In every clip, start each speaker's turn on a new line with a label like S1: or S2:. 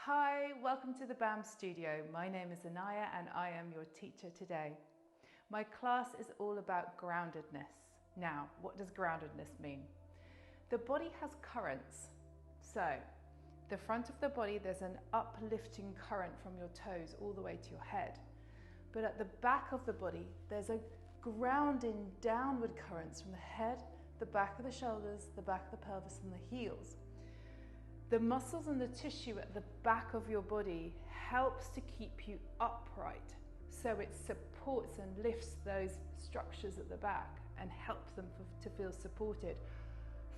S1: Hi, welcome to the BAM studio. My name is Anaya and I am your teacher today. My class is all about groundedness. Now, what does groundedness mean? The body has currents. So, the front of the body, there's an uplifting current from your toes all the way to your head. But at the back of the body, there's a grounding downward currents from the head, the back of the shoulders, the back of the pelvis and the heels. The muscles and the tissue at the back of your body helps to keep you upright. So it supports and lifts those structures at the back and helps them to feel supported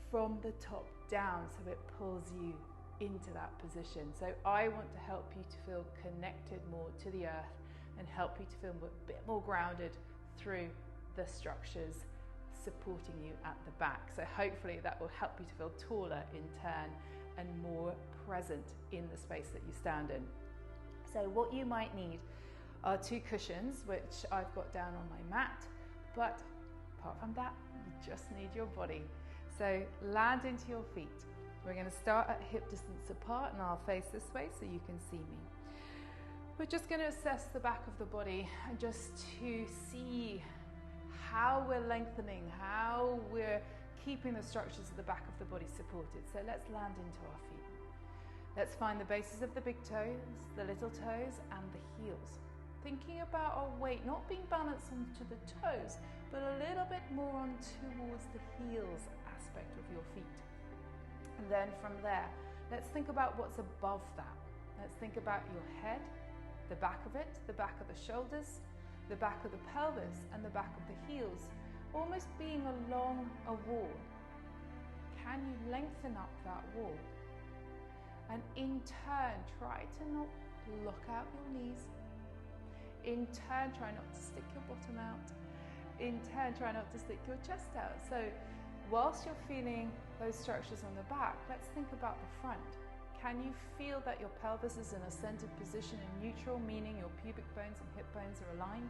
S1: from the top down, so it pulls you into that position. So I want to help you to feel connected more to the earth and help you to feel a bit more grounded through the structures supporting you at the back. So hopefully that will help you to feel taller in turn and more present in the space that you stand in. So what you might need are two cushions, which I've got down on my mat, but apart from that, you just need your body. So land into your feet. We're going to start at hip distance apart, and I'll face this way so you can see me. We're just going to assess the back of the body and just to see how we're lengthening, how we're keeping the structures at the back of the body supported. So let's land into our feet. Let's find the bases of the big toes, the little toes and the heels. Thinking about our weight not being balanced onto the toes, but a little bit more on towards the heels aspect of your feet. And then from there, let's think about what's above that. Let's think about your head, the back of it, the back of the shoulders, the back of the pelvis and the back of the heels, almost being along a wall. Can you lengthen up that wall? And in turn, try to not lock out your knees. In turn, try not to stick your bottom out. In turn, try not to stick your chest out. So whilst you're feeling those structures on the back, let's think about the front. Can you feel that your pelvis is in a centered position in neutral, meaning your pubic bones and hip bones are aligned?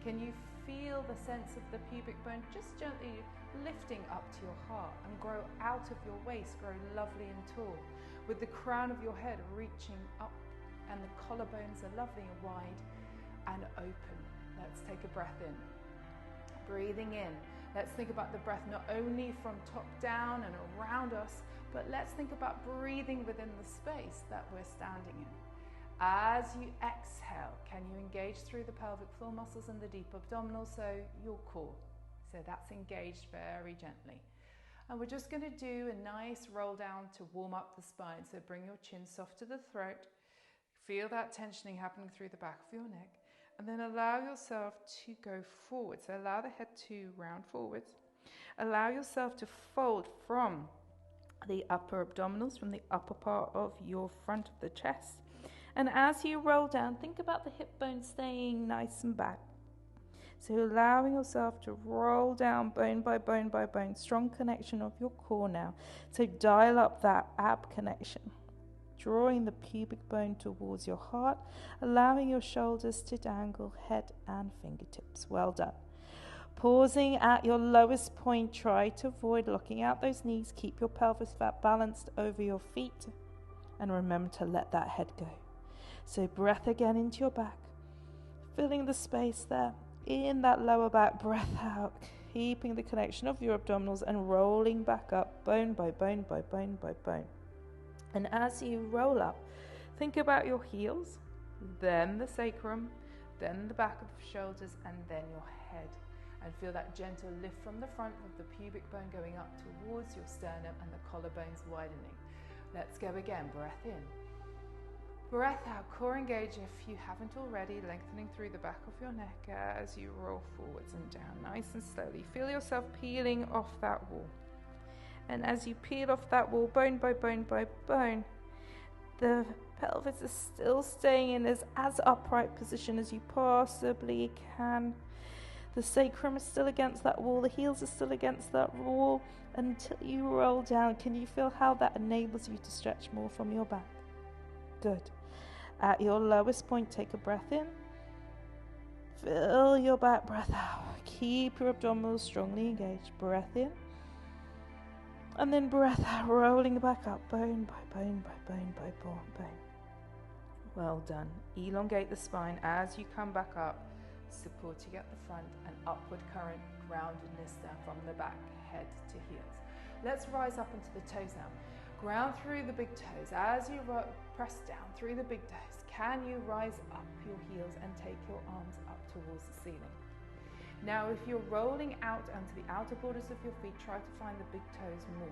S1: Can you feel the sense of the pubic bone just gently lifting up to your heart and grow out of your waist, grow lovely and tall, with the crown of your head reaching up and the collarbones are lovely and wide and open. Let's take a breath in. Breathing in. Let's think about the breath not only from top down and around us, but let's think about breathing within the space that we're standing in. As you exhale, can you engage through the pelvic floor muscles and the deep abdominals, so your core? So that's engaged very gently. And we're just going to do a nice roll down to warm up the spine. So bring your chin soft to the throat. Feel that tensioning happening through the back of your neck. And then allow yourself to go forward. So allow the head to round forwards. Allow yourself to fold from the upper abdominals, from the upper part of your front of the chest. And as you roll down, think about the hip bone staying nice and back. So allowing yourself to roll down bone by bone by bone. Strong connection of your core now. So dial up that ab connection. Drawing the pubic bone towards your heart. Allowing your shoulders to dangle, head and fingertips. Well done. Pausing at your lowest point. Try to avoid locking out those knees. Keep your pelvis fat balanced over your feet. And remember to let that head go. So breath again into your back, filling the space there. In that lower back, breath out, keeping the connection of your abdominals and rolling back up, bone by bone by bone by bone. And as you roll up, think about your heels, then the sacrum, then the back of the shoulders, and then your head. And feel that gentle lift from the front of the pubic bone going up towards your sternum and the collarbones widening. Let's go again, breath in. Breath out, core engage if you haven't already, lengthening through the back of your neck as you roll forwards and down, nice and slowly. Feel yourself peeling off that wall. And as you peel off that wall, bone by bone by bone, the pelvis is still staying in as upright position as you possibly can. The sacrum is still against that wall, the heels are still against that wall until you roll down. Can you feel how that enables you to stretch more from your back? Good. At your lowest point, take a breath in. Fill your back breath out. Keep your abdominals strongly engaged. Breath in. And then breath out, rolling back up, bone by bone by bone by bone. Well done. Elongate the spine as you come back up, supporting at the front, and upward current groundedness down from the back, head to heels. Let's rise up into the toes now. Ground through the big toes. As you press down through the big toes, can you rise up your heels and take your arms up towards the ceiling? Now, if you're rolling out onto the outer borders of your feet, try to find the big toes more.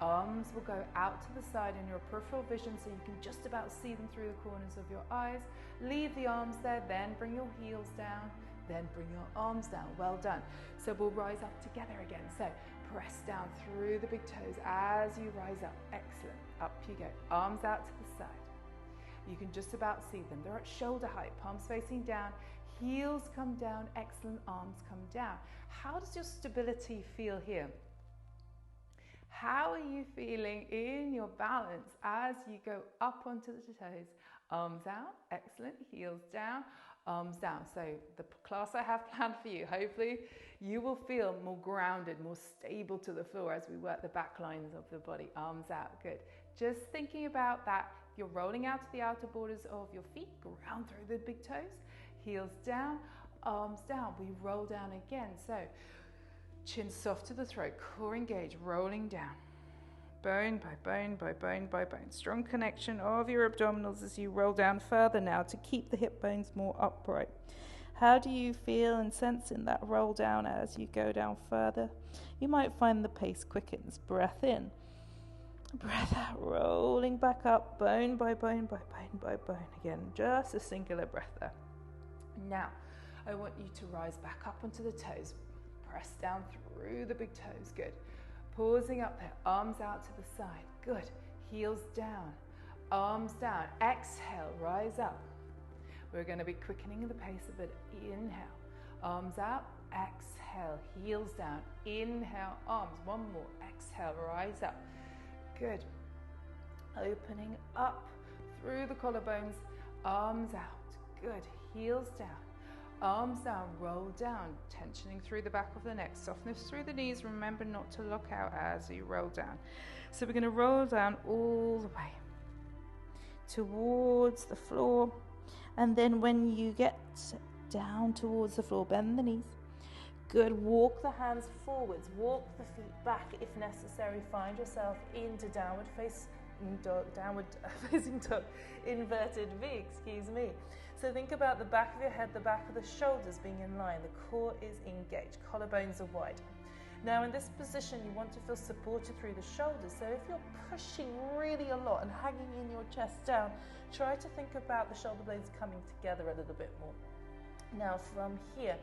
S1: Arms will go out to the side in your peripheral vision so you can just about see them through the corners of your eyes. Leave the arms there, then bring your heels down, then bring your arms down. Well done. So we'll rise up together again. So press down through the big toes as you rise up. Excellent. Up you go. Arms out to the side. You can just about see them. They're at shoulder height, palms facing down, heels come down, excellent, arms come down. How does your stability feel here? How are you feeling in your balance as you go up onto the toes? Arms out, excellent, heels down, arms down. So the class I have planned for you, hopefully you will feel more grounded, more stable to the floor as we work the back lines of the body. Arms out, good. Just thinking about that, you're rolling out to the outer borders of your feet, ground through the big toes, heels down, arms down. We roll down again. So chin soft to the throat, core engaged, rolling down. Bone by bone by bone by bone. Strong connection of your abdominals as you roll down further now to keep the hip bones more upright. How do you feel and sense in that roll down as you go down further? You might find the pace quickens. Breath in. Breath out, rolling back up, bone by bone by bone by bone. Again, just a singular breath there. Now, I want you to rise back up onto the toes. Press down through the big toes. Good. Pausing up there, arms out to the side. Good. Heels down, arms down. Exhale, rise up. We're going to be quickening the pace a bit. Inhale, arms out. Exhale, heels down. Inhale, arms. One more. Exhale, rise up. Good. Opening up through the collarbones, arms out. Good. Heels down, arms down, roll down, tensioning through the back of the neck, softness through the knees. Remember not to lock out as you roll down. So we're going to roll down all the way towards the floor. And then when you get down towards the floor, bend the knees. Good. Walk the hands forwards, walk the feet back if necessary. Find yourself into downward facing dog, inverted V, So think about the back of your head, the back of the shoulders being in line. The core is engaged, collarbones are wide. Now in this position, you want to feel supported through the shoulders. So if you're pushing really a lot and hanging in your chest down, try to think about the shoulder blades coming together a little bit more. Now from here,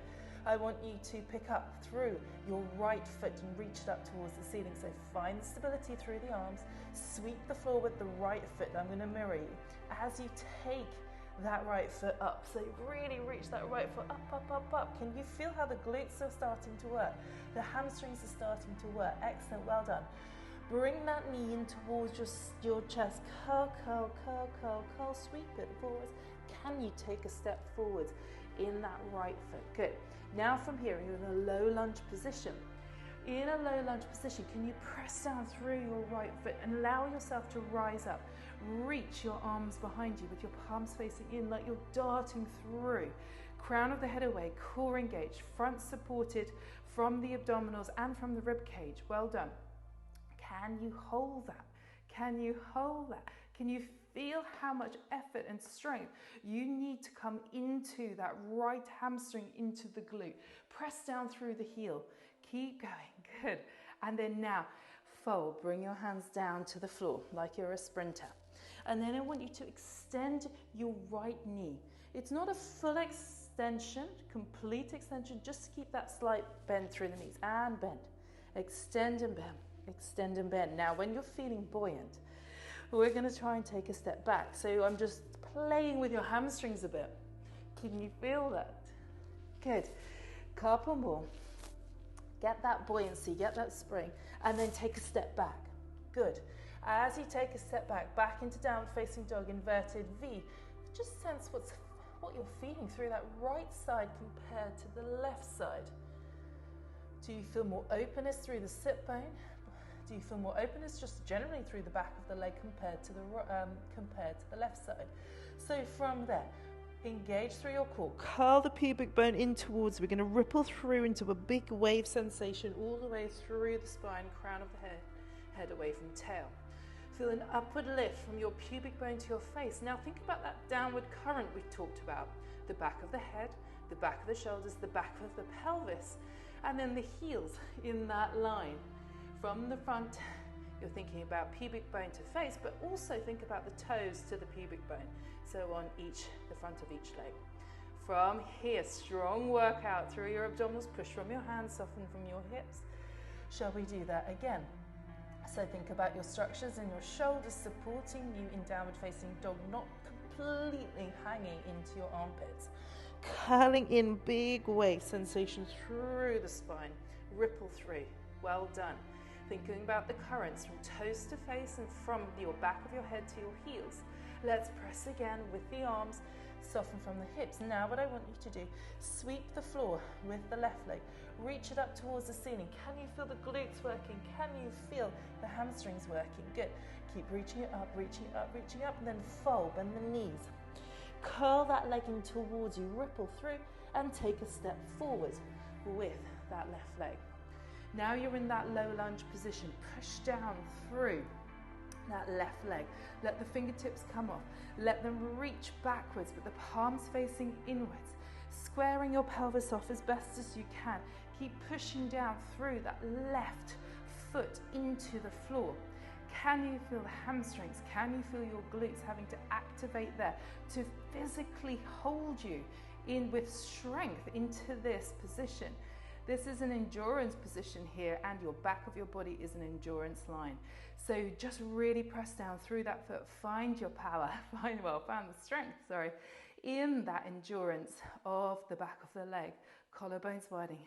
S1: I want you to pick up through your right foot and reach it up towards the ceiling. So find the stability through the arms, sweep the floor with the right foot. I'm going to mirror you. As you take that right foot up, so really reach that right foot up, up, up, up. Can you feel how the glutes are starting to work? The hamstrings are starting to work. Excellent, well done. Bring that knee in towards your chest. Curl, curl, curl, curl, curl, sweep it forwards. Can you take a step forwards in that right foot? Good. Now from here, you're in a low lunge position. In a low lunge position, can you press down through your right foot and allow yourself to rise up? Reach your arms behind you with your palms facing in like you're darting through. Crown of the head away, core engaged, front supported from the abdominals and from the rib cage. Well done. Can you hold that? Can you hold that? Can you feel how much effort and strength you need to come into that right hamstring, into the glute? Press down through the heel. Keep going. Good. And then now, fold. Bring your hands down to the floor like you're a sprinter. And then I want you to extend your right knee. It's not a full extension, complete extension. Just keep that slight bend through the knees. And bend. Extend and bend. Extend and bend. Now, when you're feeling buoyant, we're going to try and take a step back. So I'm just playing with your hamstrings a bit. Can you feel that? Good. Couple more. Get that buoyancy, get that spring, and then take a step back. Good. As you take a step back, back into downward facing dog, inverted V, just sense what you're feeling through that right side compared to the left side. Do you feel more openness through the sit bone?
S2: Do you feel more openness just generally through the back of the leg compared to the left side? So from there, engage through your core. Curl the pubic bone in towards. We're going to ripple through into a big wave sensation all the way through the spine, crown of the head away from tail. Feel an upward lift from your pubic bone to your face. Now think about that downward current we talked about. The back of the head, the back of the shoulders, the back of the pelvis, and then the heels in that line. From the front, you're thinking about pubic bone to face, but also think about the toes to the pubic bone. So on the front of each leg. From here, strong workout through your abdominals. Push from your hands, soften from your hips. Shall we do that again? So think about your structures and your shoulders supporting you in downward facing dog, not completely hanging into your armpits. Curling in big wave sensation through the spine. Ripple through. Well done. Thinking about the currents from toes to face and from your back of your head to your heels. Let's press again with the arms, soften from the hips. Now what I want you to do, sweep the floor with the left leg, reach it up towards the ceiling. Can you feel the glutes working? Can you feel the hamstrings working? Good. Keep reaching it up, reaching up, reaching up, and then fold, bend the knees. Curl that leg in towards you, ripple through, and take a step forward with that left leg. Now you're in that low lunge position. Push down through that left leg. Let the fingertips come off. Let them reach backwards with the palms facing inwards. Squaring your pelvis off as best as you can. Keep pushing down through that left foot into the floor. Can you feel the hamstrings? Can you feel your glutes having to activate there to physically hold you in with strength into this position? This is an endurance position here, and your back of your body is an endurance line. So just really press down through that foot. Find your power, find the strength, in that endurance of the back of the leg. Collarbones widening,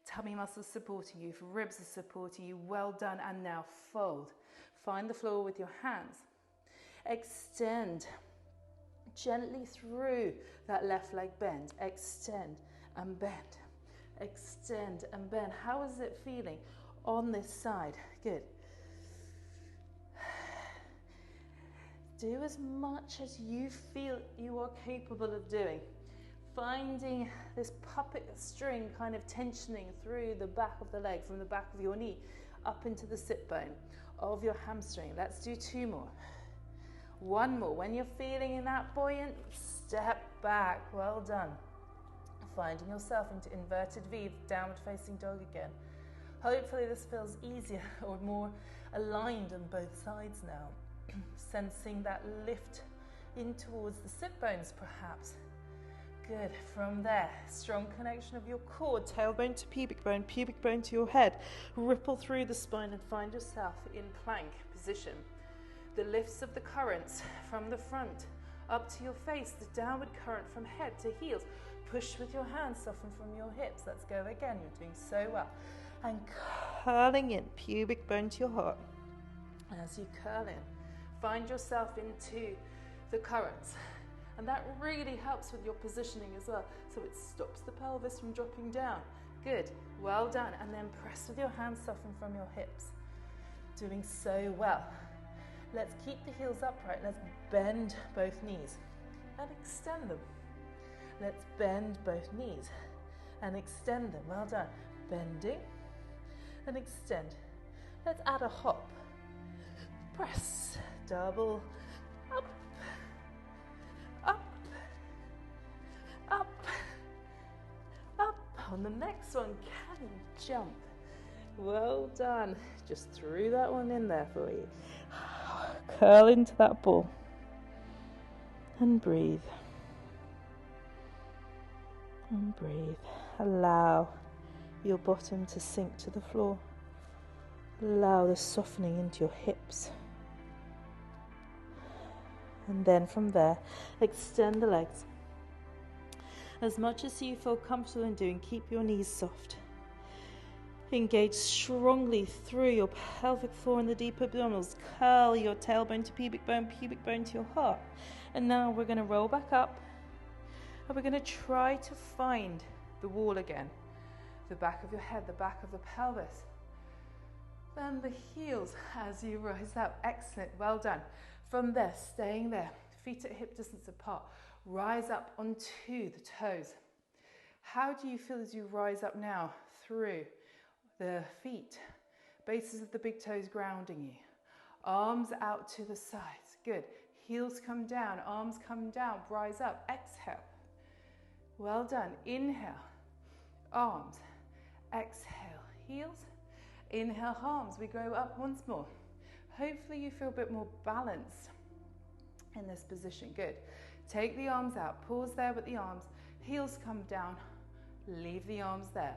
S2: tummy muscles supporting you, ribs are supporting you. Well done. And now fold. Find the floor with your hands. Extend gently through that left leg bend. Extend and bend. Extend and bend. How is it feeling on this side? Good. Do as much as you feel you are capable of doing. Finding this puppet string kind of tensioning through the back of the leg, from the back of your knee up into the sit bone of your hamstring. Let's do 2 more. 1 more. When you're feeling in that buoyant, step back. Well done. Finding yourself into inverted V, downward facing dog again. Hopefully this feels easier or more aligned on both sides now. Sensing that lift in towards the sit bones perhaps. Good. From there, strong connection of your core, tailbone to pubic bone to your head. Ripple through the spine and find yourself in plank position. The lifts of the currents from the front up to your face, the downward current from head to heels. Push with your hands, soften from your hips. Let's go again. You're doing so well. And curling in, pubic bone to your heart. As you curl in, find yourself into the currents. And that really helps with your positioning as well. So it stops the pelvis from dropping down. Good. Well done. And then press with your hands, soften from your hips. Doing so well. Let's keep the heels upright. Let's bend both knees and extend them. Let's bend both knees and extend them. Well done. Bending and extend. Let's add a hop. Press. Double. Up. Up. Up. Up. On the next one, can you jump? Well done. Just threw that one in there for you. Curl into that ball. And breathe. And breathe. Allow your bottom to sink to the floor. Allow the softening into your hips. And then from there, extend the legs. As much as you feel comfortable in doing, keep your knees soft. Engage strongly through your pelvic floor and the deep abdominals. Curl your tailbone to pubic bone to your heart. And now we're going to roll back up. And we're going to try to find the wall again. The back of your head, the back of the pelvis.
S1: Then the heels as you rise up. Excellent, well done. From there, staying there, feet at hip distance apart. Rise up onto the toes. How do you feel as you rise up now through the feet? Bases of the big toes grounding you. Arms out to the sides. Good. Heels come down, arms come down, rise up. Exhale. Well done. Inhale. Arms. Exhale. Heels. Inhale, arms. We go up once more. Hopefully you feel a bit more balanced in this position. Good. Take the arms out. Pause there with the arms. Heels come down. Leave the arms there.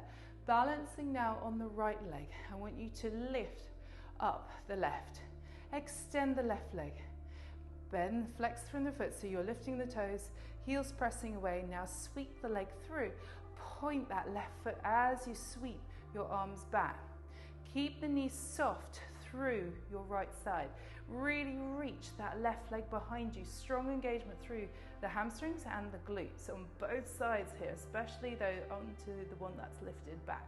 S1: Balancing now on the right leg. I want you to lift up the left. Extend the left leg. Bend, flex from the foot, so you're lifting the toes, heels pressing away. Now sweep the leg through. Point that left foot as you sweep your arms back. Keep the knees soft through your right side. Really reach that left leg behind you. Strong engagement through the hamstrings and the glutes on both sides here, especially though onto the one that's lifted back.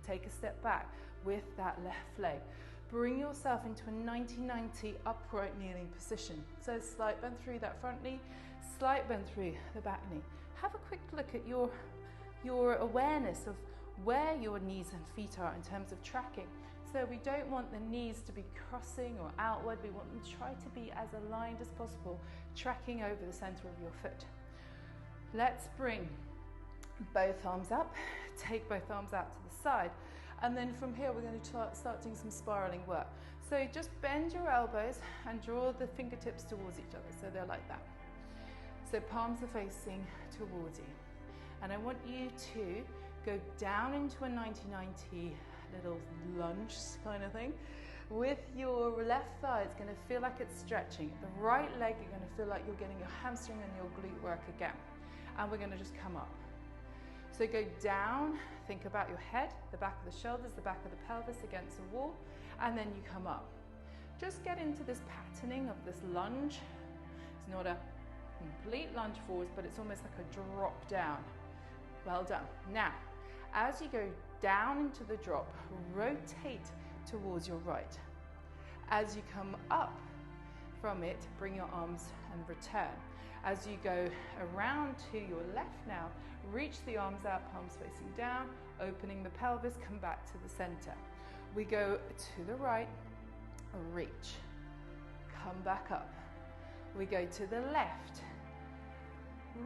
S1: Take a step back with that left leg. Bring yourself into a 90-90 upright kneeling position. So slight bend through that front knee, slight bend through the back knee. Have a quick look at your awareness of where your knees and feet are in terms of tracking. So we don't want the knees to be crossing or outward. We want them to try to be as aligned as possible, tracking over the center of your foot. Let's bring both arms up, take both arms out to the side. And then from here, we're going to start doing some spiraling work. So just bend your elbows and draw the fingertips towards each other. So they're like that. So palms are facing towards you. And I want you to go down into a 90-90 little lunge kind of thing. With your left thigh, it's going to feel like it's stretching. The right leg, you're going to feel like you're getting your hamstring and your glute work again. And we're going to just come up. So go down, think about your head, the back of the shoulders, the back of the pelvis against the wall, and then you come up. Just get into this patterning of this lunge. It's not a complete lunge forwards, but it's almost like a drop down. Well done. Now, as you go down into the drop, rotate towards your right. As you come up from it, bring your arms and return. As you go around to your left now, reach the arms out, palms facing down, opening the pelvis, come back to the center. We go to the right, reach, come back up. We go to the left,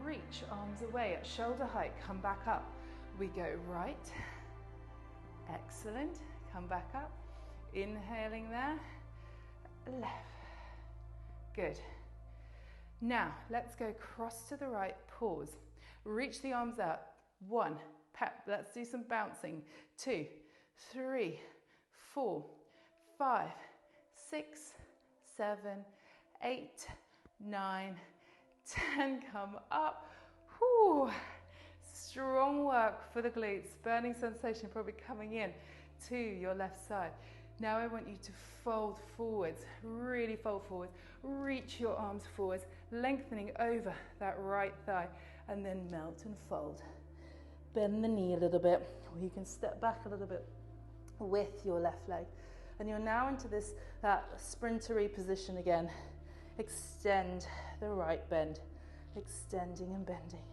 S1: reach, arms away at shoulder height, come back up. We go right, excellent, come back up, inhaling there, left, good. Now, let's go cross to the right, pause, reach the arms out, 1, let's do some bouncing, 2, 3, 4, 5, 6, 7, 8, 9, 10, come up, whoo. Strong work for the glutes, burning sensation probably coming in to your left side. Now I want you to fold forwards, really fold forwards, reach your arms forwards, lengthening over that right thigh, and then melt and fold. Bend the knee a little bit, or you can step back a little bit with your left leg. And you're now into that sprintery position again. Extend the right bend, extending and bending.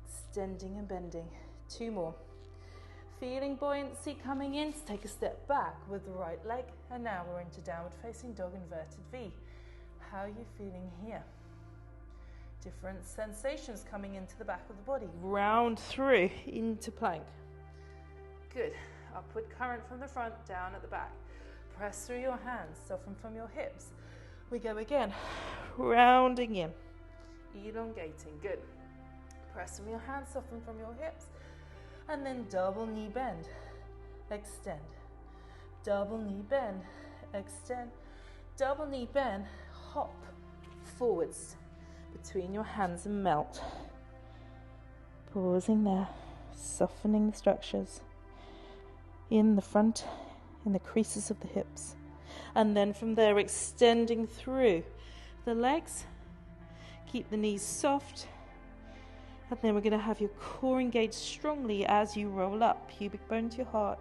S1: Extending and bending. 2 more. Feeling buoyancy coming in, so take a step back with the right leg, and now we're into downward facing dog, inverted V. How are you feeling here? Different sensations coming into the back of the body. Round through into plank. Good. Upward current from the front, down at the back. Press through your hands, soften from your hips. We go again, rounding in, elongating. Good. Press from your hands, soften from your hips, and then double knee bend, extend, double knee bend, extend, double knee bend, hop forwards between your hands and melt. Pausing there, softening the structures in the front, in the creases of the hips, and then from there extending through the legs. Keep the knees soft. And then we're going to have your core engaged strongly as you roll up, pubic bone to your heart,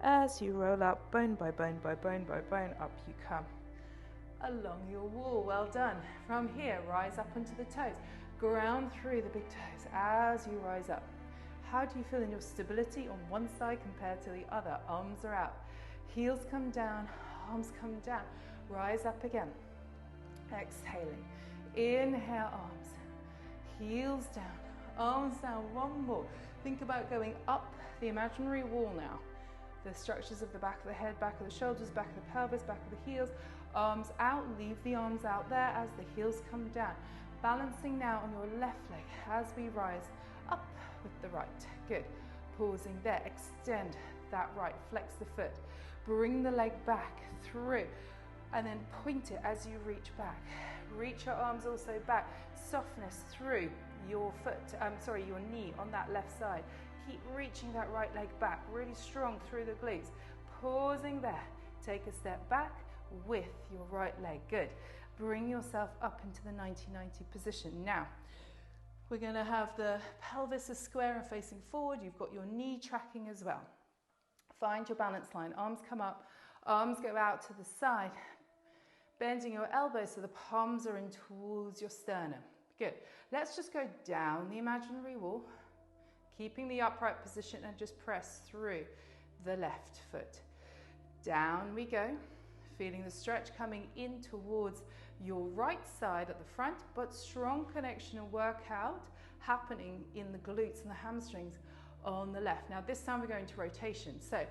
S2: As you roll up, bone by bone by bone by bone, up you come.
S1: Along your wall, well done. From here, rise up onto the toes. Ground through the big toes as you rise up. How do you feel in your stability on one side compared to the other? Arms are out. Heels come down, arms come down. Rise up again. Exhaling. Inhale, arms. Heels down, arms down. One more. Think about going up the imaginary wall now. The structures of the back of the head, back of the shoulders, back of the pelvis, back of the heels. Arms out, leave the arms out there as the heels come down. Balancing now on your left leg as we rise up with the right. Good. Pausing there, extend that right, flex the foot. Bring the leg back through and then point it as you reach back. Reach your arms also back. Softness through your foot, your knee on that left side. Keep reaching that right leg back, really strong through the glutes. Pausing there, take a step back with your right leg. Good. Bring yourself up into the 90-90 position. Now, we're going to have the pelvis is square and facing forward. You've got your knee tracking as well. Find your balance line. Arms come up, arms go out to the side. Bending your elbows so the palms are in towards your sternum. Good. Let's just go down the imaginary wall, keeping the upright position, and just press through the left foot. Down we go. Feeling the stretch coming in towards your right side at the front, but strong connection and workout happening in the glutes and the hamstrings on the left. Now this time we're going to rotation. So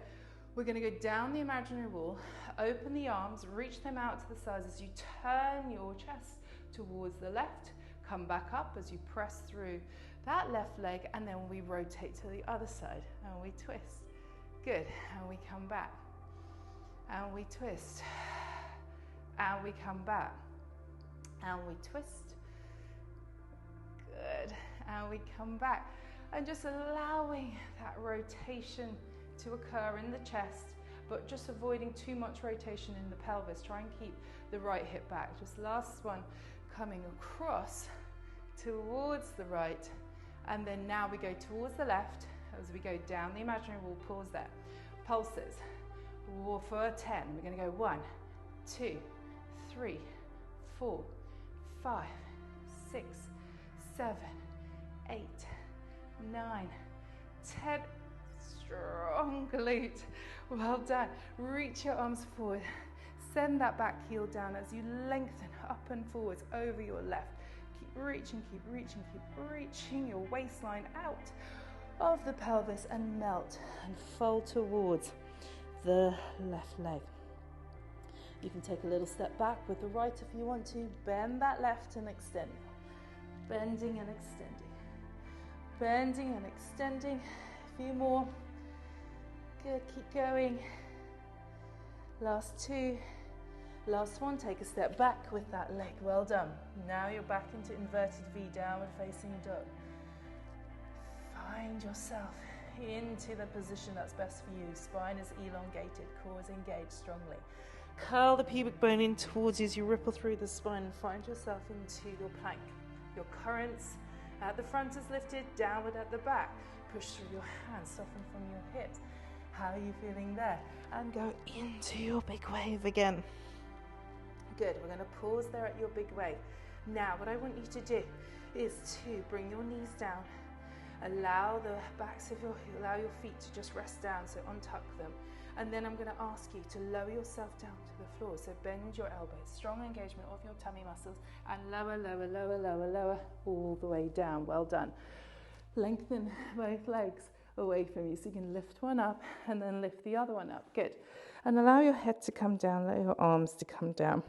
S1: we're going to go down the imaginary wall, open the arms, reach them out to the sides as you turn your chest towards the left, come back up as you press through that left leg, and then we rotate to the other side and we twist. Good. And we come back. And we twist, and we come back, and we twist, good, and we come back, and just allowing that rotation to occur in the chest, but just avoiding too much rotation in the pelvis. Try and keep the right hip back. Just last one, coming across towards the right, and then now we go towards the left as we go down the imaginary wall. Pause there. Pulses. For 10, we're going to go 1, 2, 3, 4, 5, 6, 7, 8, 9, 10. Strong glute. Well done. Reach your arms forward. Send that back heel down as you lengthen up and forwards over your left. Keep reaching, keep reaching, keep reaching your waistline out of the pelvis and melt and fold towards the left leg. You can take a little step back with the right if you want to. Bend that left and extend. Bending and extending. Bending and extending. A few more. Good, keep going. Last two. Last one, take a step back with that leg. Well done. Now you're back into inverted V, downward facing dog. Find yourself into the position that's best for you. Spine is elongated, core is engaged strongly. Curl the pubic bone in towards you as you ripple through the spine and find yourself into your plank. Your currents at the front is lifted, downward at the back. Push through your hands, soften from your hips. How are you feeling there? And go into your big wave again. Good, we're going to pause there at your big wave. Now what I want you to do is to bring your knees down. Allow your feet to just rest down, so untuck them. And then I'm going to ask you to lower yourself down to the floor. So bend your elbows, strong engagement of your tummy muscles, and lower, lower, lower, lower, lower, all the way down. Well done. Lengthen both legs away from you so you can lift one up and then lift the other one up. Good. And allow your head to come down, allow your arms to come down.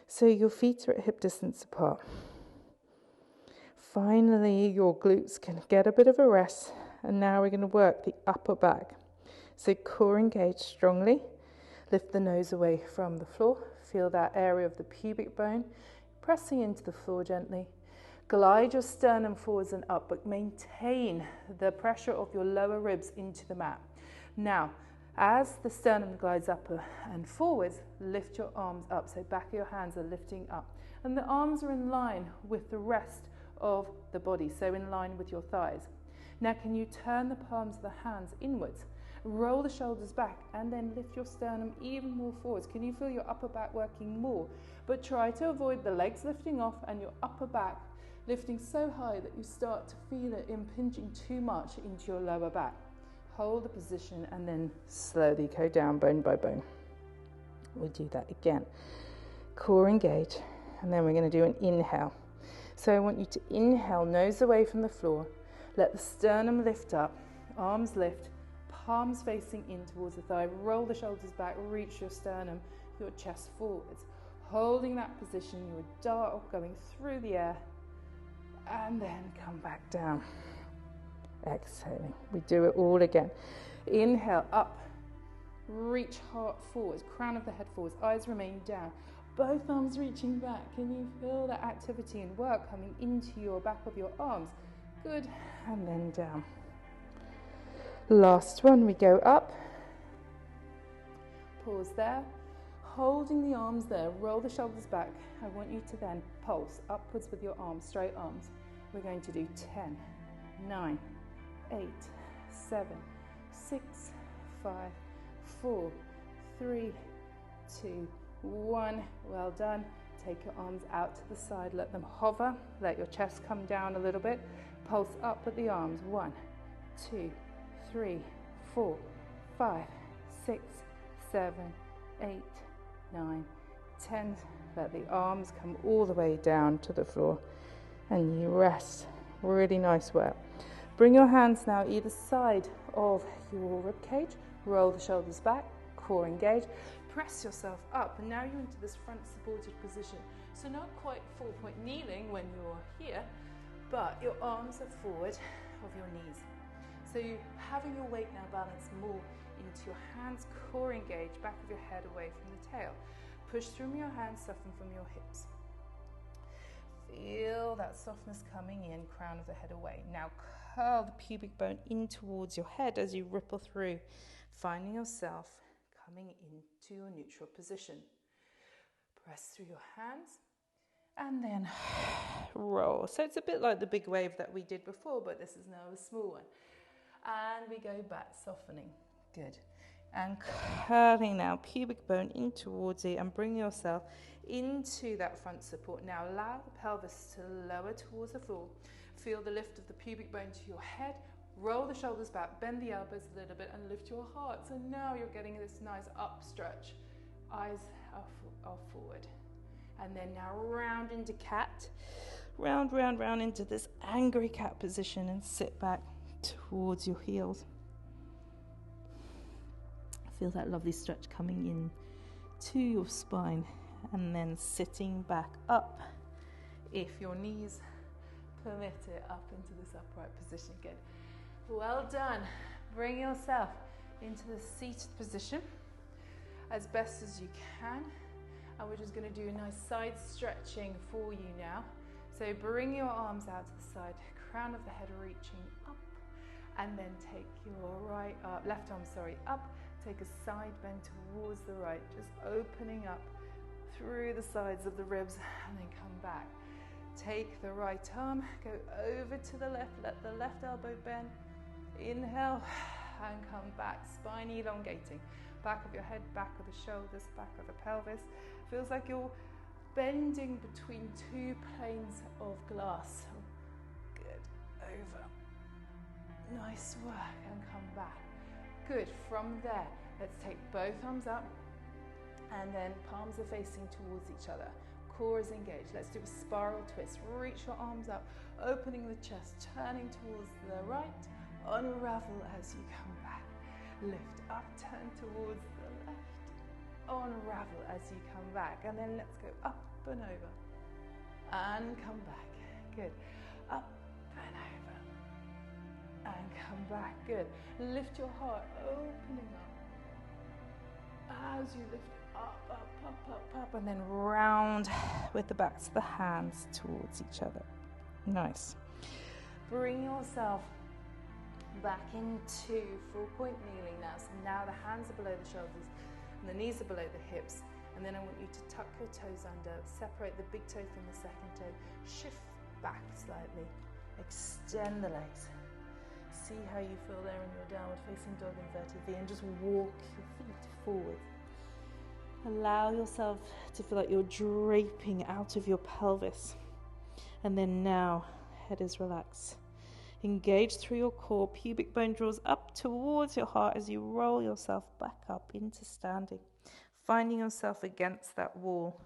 S1: So your feet are at hip distance apart. Finally, your glutes can get a bit of a rest, and now we're going to work the upper back. So core engaged strongly, lift the nose away from the floor, feel that area of the pubic bone, pressing into the floor gently. Glide your sternum forwards and up, but maintain the pressure of your lower ribs into the mat. Now, as the sternum glides up and forwards, lift your arms up, so back of your hands are lifting up. And the arms are in line with the rest of the body, so in line with your thighs. Now can you turn the palms of the hands inwards Roll the shoulders back and then lift your sternum even more forwards. Can you feel your upper back working more? But try to avoid the legs lifting off and your upper back lifting so high that you start to feel it impinging too much into your lower back. Hold the position and then slowly go down bone by bone. We'll do that again. Core engage, and then we're going to do an inhale. So I want you to inhale, nose away from the floor. Let the sternum lift up, arms lift, palms facing in towards the thigh. Roll the shoulders back, reach your sternum, your chest forwards. Holding that position, your dart going through the air, and then come back down. Exhaling. We do it all again. Inhale, up. Reach heart forwards, crown of the head forwards, eyes remain down. Both arms reaching back. Can you feel that activity and work coming into your back of your arms? Good. And then down. Last one, we go up. Pause there. Holding the arms there, roll the shoulders back. I want you to then pulse upwards with your arms, straight arms. We're going to do 10, 9, 8, 7, 6, 5, 4, 3, 2, 1. Well done. Take your arms out to the side, let them hover, let your chest come down a little bit. Pulse up with the arms. 1, 2, 3, 4, 5, 6, 7, 8, 9, 10. Let the arms come all the way down to the floor and you rest. Really nice work. Bring your hands now either side of your rib cage. Roll the shoulders back, core engage. Press yourself up, and now you're into this front supported position. So not quite 4-point kneeling when you're here, but your arms are forward of your knees. So you having your weight now balanced more into your hands, core engage, back of your head away from the tail. Push through your hands, soften from your hips. Feel that softness coming in, crown of the head away. Now curl the pubic bone in towards your head as you ripple through, finding yourself coming into your neutral position. Press through your hands and then roll. So it's a bit like the big wave that we did before, but this is now a small one. And we go back, softening. Good. And curling now, pubic bone in towards it, and bring yourself into that front support. Now allow the pelvis to lower towards the floor. Feel the lift of the pubic bone to your head. Roll the shoulders back, bend the elbows a little bit, and lift your heart. So now you're getting this nice up stretch. Eyes are forward. And then now round into cat. Round, round, round into this angry cat position and sit back towards your heels. Feel that lovely stretch coming in to your spine, and then sitting back up. If your knees permit it, up into this upright position. Good. Well done. Bring yourself into the seated position as best as you can. And we're just going to do a nice side stretching for you now. So bring your arms out to the side, crown of the head reaching up, and then take your left arm, up. Take a side bend towards the right, just opening up through the sides of the ribs, and then come back. Take the right arm, go over to the left, let the left elbow bend. Inhale and come back, spine elongating. Back of your head, back of the shoulders, back of the pelvis. Feels like you're bending between two planes of glass. Good, over. Nice work, and come back. Good. From there, let's take both arms up, and then palms are facing towards each other. Core is engaged. Let's do a spiral twist. Reach your arms up, opening the chest, turning towards the right. Unravel as you come back. Lift up, turn towards the left. Unravel as you come back. And then let's go up and over. And come back. Good. Up and over. And come back. Good. Lift your heart, opening up. As you lift up, up, up, up, up. And then round with the backs of the hands towards each other. Nice. Bring yourself back into 4-point kneeling now. So now the hands are below the shoulders and the knees are below the hips. And then I want you to tuck your toes under, separate the big toe from the second toe, shift back slightly, extend the legs,
S2: see how you feel there in your downward facing dog inverted V, and just walk your feet forward. Allow yourself to feel like you're draping out of your pelvis. And then now, head is relaxed. Engage through your core. Pubic bone draws up towards your heart as you roll yourself back up into standing. Finding yourself against that wall.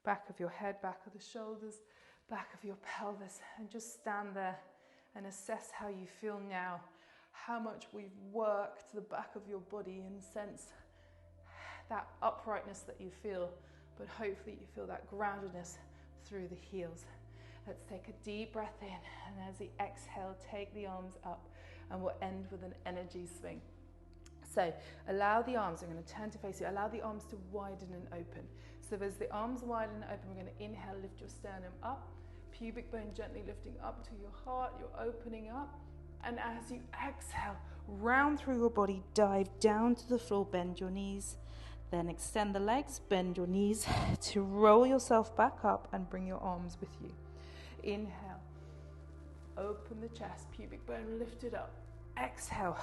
S2: Back of your head, back of the shoulders, back of your pelvis. And just stand there and assess how you feel now. How much we've worked the back of your body and sense that uprightness that you feel. But hopefully you feel that groundedness through the heels. Let's take a deep breath in, and as you exhale, take the arms up, and we'll end with an energy swing. So allow the arms, I'm going to turn to face you, allow the arms to widen and open. So as the arms widen and open, we're going to inhale, lift your sternum up, pubic bone gently lifting up to your heart, you're opening up. And as you exhale, round through your body, dive down to the floor, bend your knees. Then extend the legs, bend your knees to roll yourself back up and bring your arms with you. Inhale, open the chest, pubic bone lifted up. Exhale,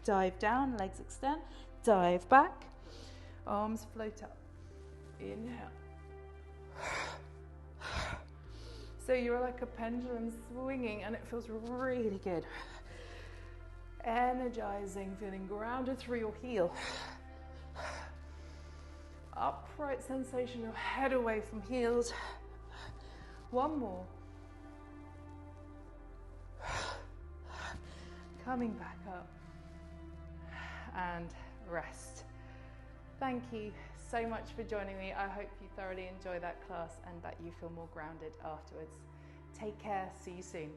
S2: dive down, legs extend, dive back, arms float up. Inhale. So you're like a pendulum swinging, and it feels really good. Energizing, feeling grounded through your heel. Upright sensation, your head away from heels. One more. Coming back up. And rest. Thank you so much for joining me. I hope you thoroughly enjoy that class and that you feel more grounded afterwards. Take care. See you soon.